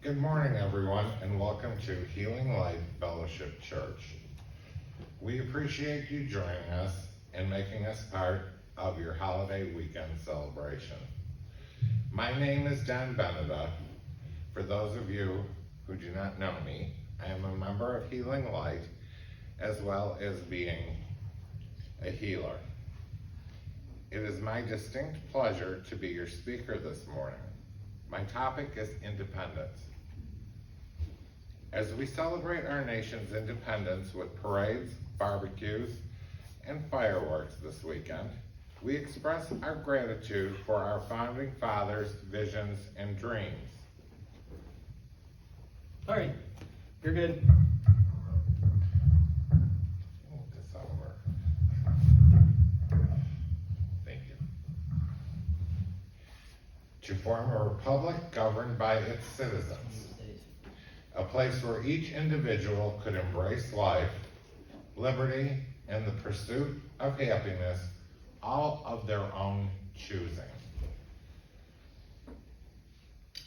Good morning, everyone, and welcome to Healing Light Fellowship Church. We appreciate you joining us and making us part of your holiday weekend celebration. My name is Beneda. For those of you who do not know me, I am a member of Healing Light, as well as being a healer. It is my distinct pleasure to be your speaker this morning. My topic is independence. As we celebrate our nation's independence with parades, barbecues, and fireworks this weekend, we express our gratitude for our founding fathers' visions and dreams. All right, you're good. Move this over. Thank you. To form a republic governed by its citizens. A place where each individual could embrace life, liberty, and the pursuit of happiness, all of their own choosing.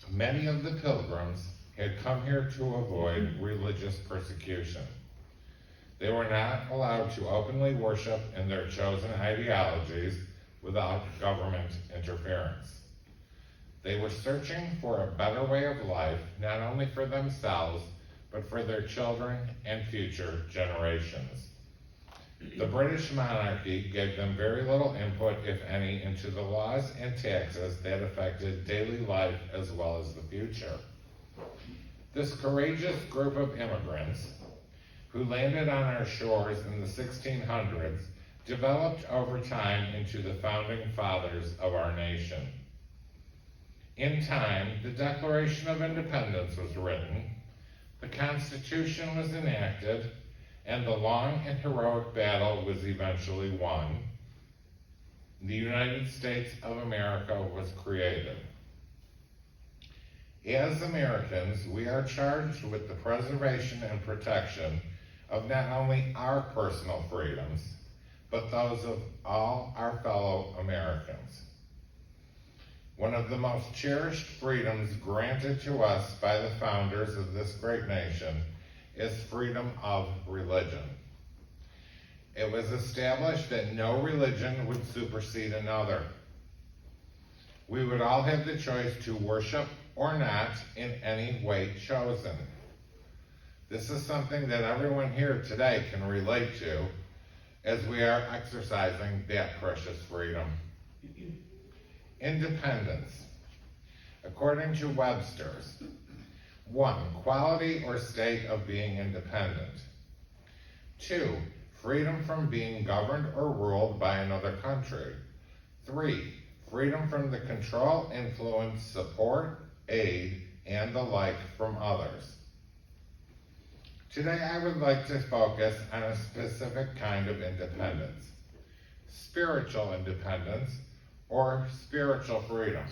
Many of the pilgrims had come here to avoid religious persecution. They were not allowed to openly worship in their chosen ideologies without government interference. They were searching for a better way of life, not only for themselves, but for their children and future generations. The British monarchy gave them very little input, if any, into the laws and taxes that affected daily life as well as the future. This courageous group of immigrants who landed on our shores in the 1600s developed over time into the founding fathers of our nation. In time, the Declaration of Independence was written, the Constitution was enacted, and the long and heroic battle was eventually won. The United States of America was created. As Americans, we are charged with the preservation and protection of not only our personal freedoms, but those of all our fellow Americans. One of the most cherished freedoms granted to us by the founders of this great nation is freedom of religion. It was established that no religion would supersede another. We would all have the choice to worship or not in any way chosen. This is something that everyone here today can relate to as we are exercising that precious freedom. Independence. According to Webster's, 1, quality or state of being independent. 2, freedom from being governed or ruled by another country. 3, freedom from the control, influence, support, aid, and the like from others. Today I would like to focus on a specific kind of independence, spiritual independence, or spiritual freedom.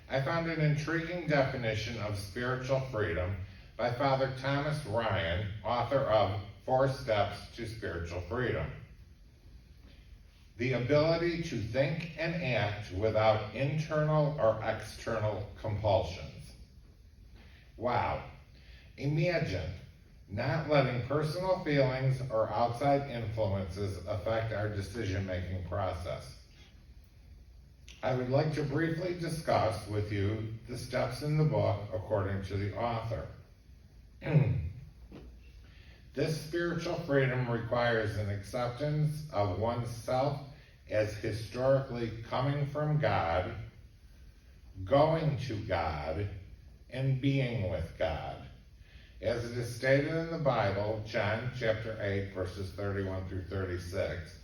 I found an intriguing definition of spiritual freedom by Father Thomas Ryan, author of 4 Steps to Spiritual Freedom. The ability to think and act without internal or external compulsions. Wow. Imagine not letting personal feelings or outside influences affect our decision-making process. I would like to briefly discuss with you the steps in the book according to the author. This spiritual freedom requires an acceptance of oneself as historically coming from God, going to God, and being with God. As it is stated in the Bible, John chapter 8, verses 31 through 36,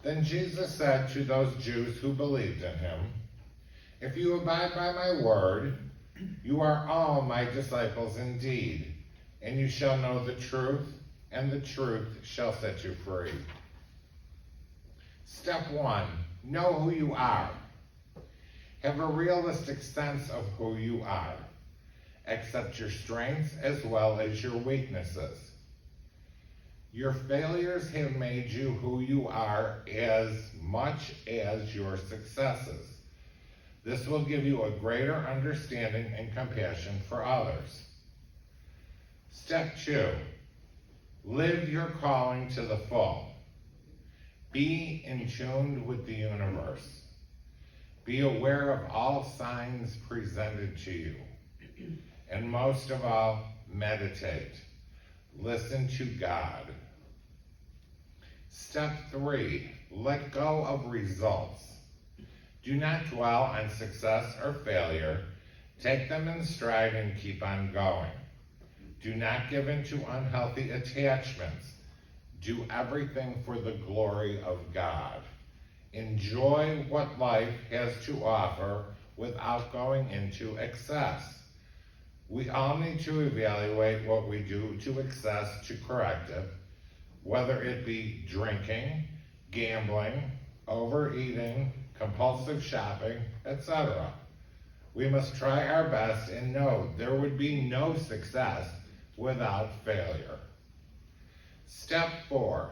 then Jesus said to those Jews who believed in him, if you abide by my word, you are all my disciples indeed, and you shall know the truth, and the truth shall set you free. Step 1, know who you are. Have a realistic sense of who you are. Accept your strengths as well as your weaknesses. Your failures have made you who you are as much as your successes. This will give you a greater understanding and compassion for others. Step 2, live your calling to the full. Be in tune with the universe. Be aware of all signs presented to you. And most of all, meditate. Listen to God. Step 3, let go of results. Do not dwell on success or failure. Take them in stride and keep on going. Do not give in to unhealthy attachments. Do everything for the glory of God. Enjoy what life has to offer without going into excess. We all need to evaluate what we do to excess to correct it, whether it be drinking, gambling, overeating, compulsive shopping, etc. We must try our best and know there would be no success without failure. Step 4,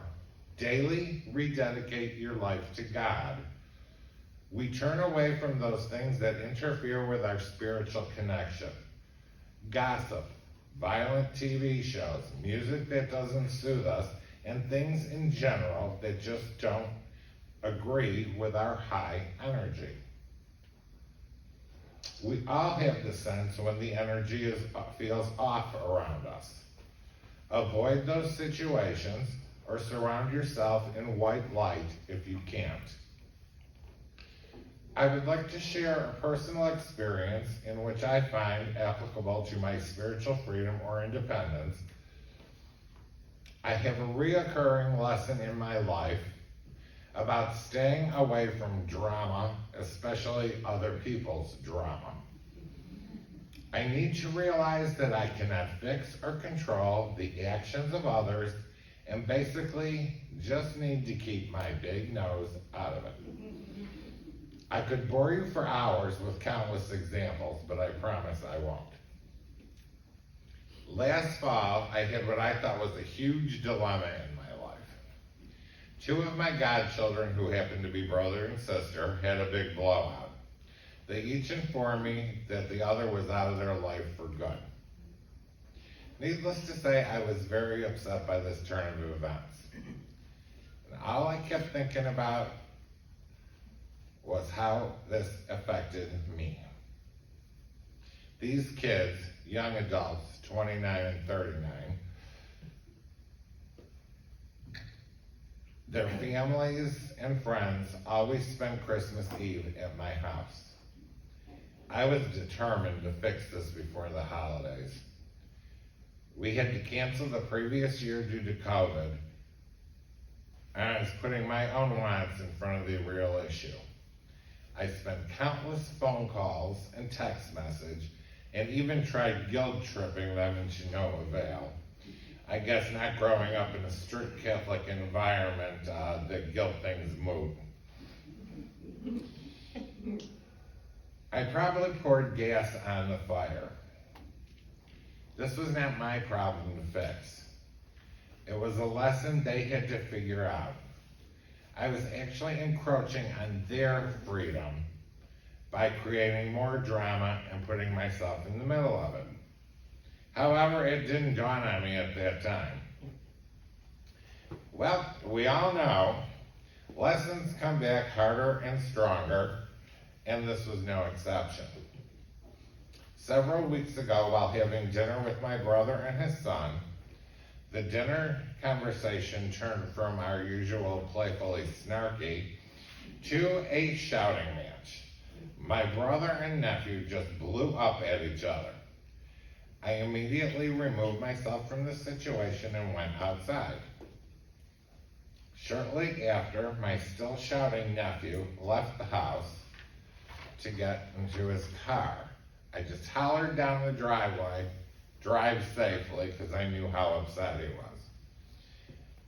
daily rededicate your life to God. We turn away from those things that interfere with our spiritual connection. Gossip, violent TV shows, music that doesn't soothe us, and things in general that just don't agree with our high energy. We all have the sense when the energy feels off around us. Avoid those situations or surround yourself in white light if you can't. I would like to share a personal experience in which I find applicable to my spiritual freedom or independence. I have a reoccurring lesson in my life about staying away from drama, especially other people's drama. I need to realize that I cannot fix or control the actions of others and basically just need to keep my big nose out of it. I could bore you for hours with countless examples, but I promise I won't. Last fall, I had what I thought was a huge dilemma in my life. Two of my godchildren, who happened to be brother and sister, had a big blowout. They each informed me that the other was out of their life for good. Needless to say, I was very upset by this turn of events. And all I kept thinking about was how this affected me. These kids, young adults, 29 and 39, their families and friends always spend Christmas Eve at my house. I was determined to fix this before the holidays. We had to cancel the previous year due to COVID, and I was putting my own wants in front of the real issue. I spent countless phone calls and text message, and even tried guilt-tripping them to no avail. I guess not growing up in a strict Catholic environment, the guilt thing's moot. I probably poured gas on the fire. This was not my problem to fix. It was a lesson they had to figure out. I was actually encroaching on their freedom by creating more drama and putting myself in the middle of it. However, it didn't dawn on me at that time. Well, we all know lessons come back harder and stronger, and this was no exception. Several weeks ago, while having dinner with my brother and his son, the dinner conversation turned from our usual playfully snarky to a shouting match. My brother and nephew just blew up at each other. I immediately removed myself from the situation and went outside. Shortly after, my still shouting nephew left the house to get into his car. I just hollered down the driveway, "Drive safely," because I knew how upset he was.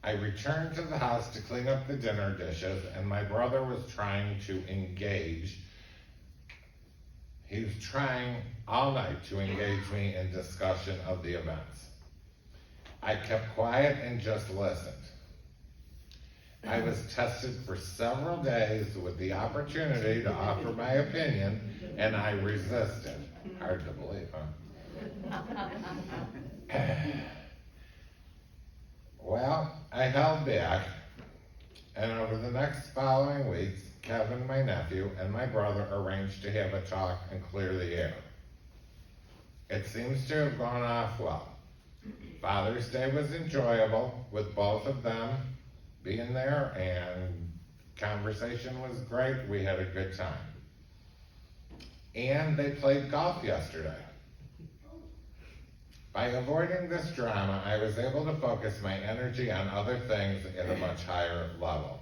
I returned to the house to clean up the dinner dishes, and my brother was trying to engage. He was trying all night to engage me in discussion of the events. I kept quiet and just listened. I was tested for several days with the opportunity to offer my opinion, and I resisted. Hard to believe, huh? Well, I held back, and over the next following weeks, Kevin, my nephew, and my brother arranged to have a talk and clear the air. It seems to have gone off well. Father's Day was enjoyable with both of them being there, and conversation was great. We had a good time. And they played golf yesterday. By avoiding this drama, I was able to focus my energy on other things at a much higher level.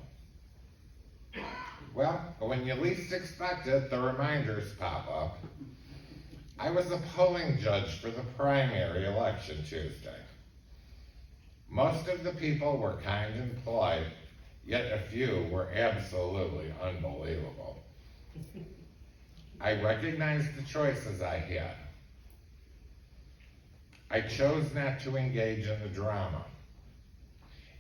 Well, when you least expect it, the reminders pop up. I was a polling judge for the primary election Tuesday. Most of the people were kind and polite, yet a few were absolutely unbelievable. I recognized the choices I had. I chose not to engage in the drama.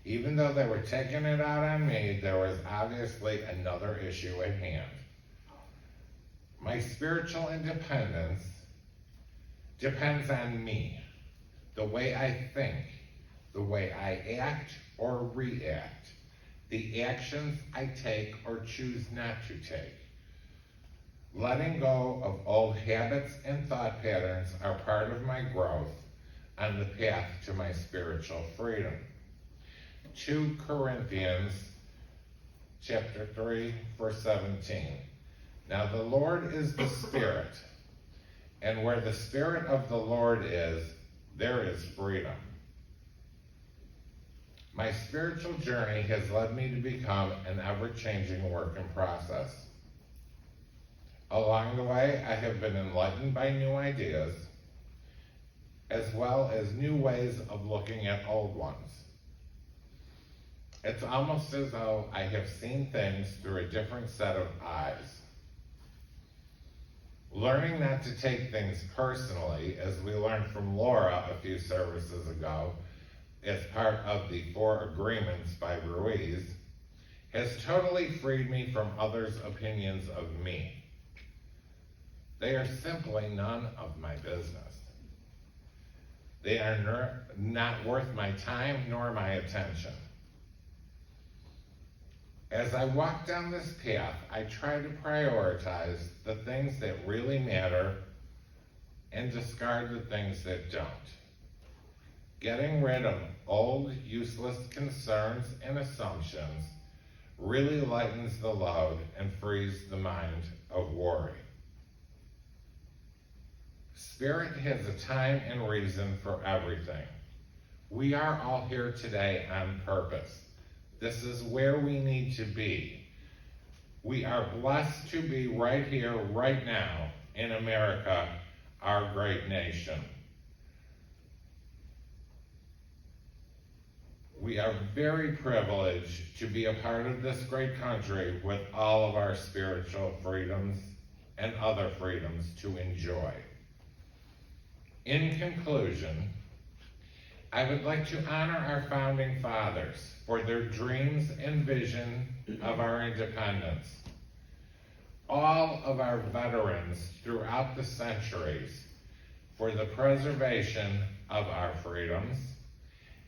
Even though they were taking it out on me, there was obviously another issue at hand. My spiritual independence depends on me, the way I think, the way I act or react, the actions I take or choose not to take. Letting go of old habits and thought patterns are part of my growth on the path to my spiritual freedom. 2 Corinthians chapter 3, verse 17. Now the Lord is the Spirit, and where the Spirit of the Lord is, there is freedom. My spiritual journey has led me to become an ever-changing work in process. Along the way, I have been enlightened by new ideas, as well as new ways of looking at old ones. It's almost as though I have seen things through a different set of eyes. Learning not to take things personally, as we learned from Laura a few services ago, as part of the 4 Agreements by Ruiz, has totally freed me from others' opinions of me. They are simply none of my business. They are not worth my time nor my attention. As I walk down this path, I try to prioritize the things that really matter and discard the things that don't. Getting rid of old, useless concerns and assumptions really lightens the load and frees the mind of worry. Spirit has a time and reason for everything. We are all here today on purpose. This is where we need to be. We are blessed to be right here, right now, in America, our great nation. We are very privileged to be a part of this great country with all of our spiritual freedoms and other freedoms to enjoy. In conclusion, I would like to honor our founding fathers for their dreams and vision of our independence. All of our veterans throughout the centuries for the preservation of our freedoms,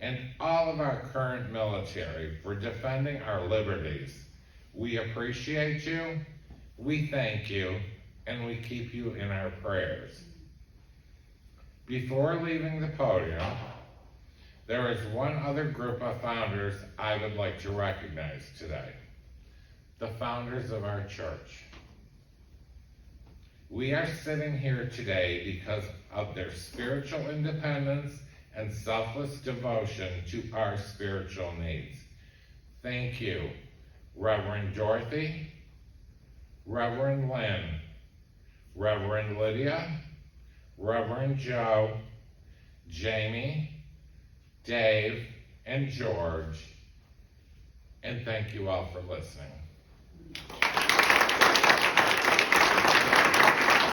and all of our current military for defending our liberties. We appreciate you, we thank you, and we keep you in our prayers. Before leaving the podium, there is one other group of founders I would like to recognize today. The founders of our church. We are sitting here today because of their spiritual independence and selfless devotion to our spiritual needs. Thank you, Reverend Dorothy, Reverend Lynn, Reverend Lydia, Reverend Joe, Jamie, Dave, and George, and thank you all for listening.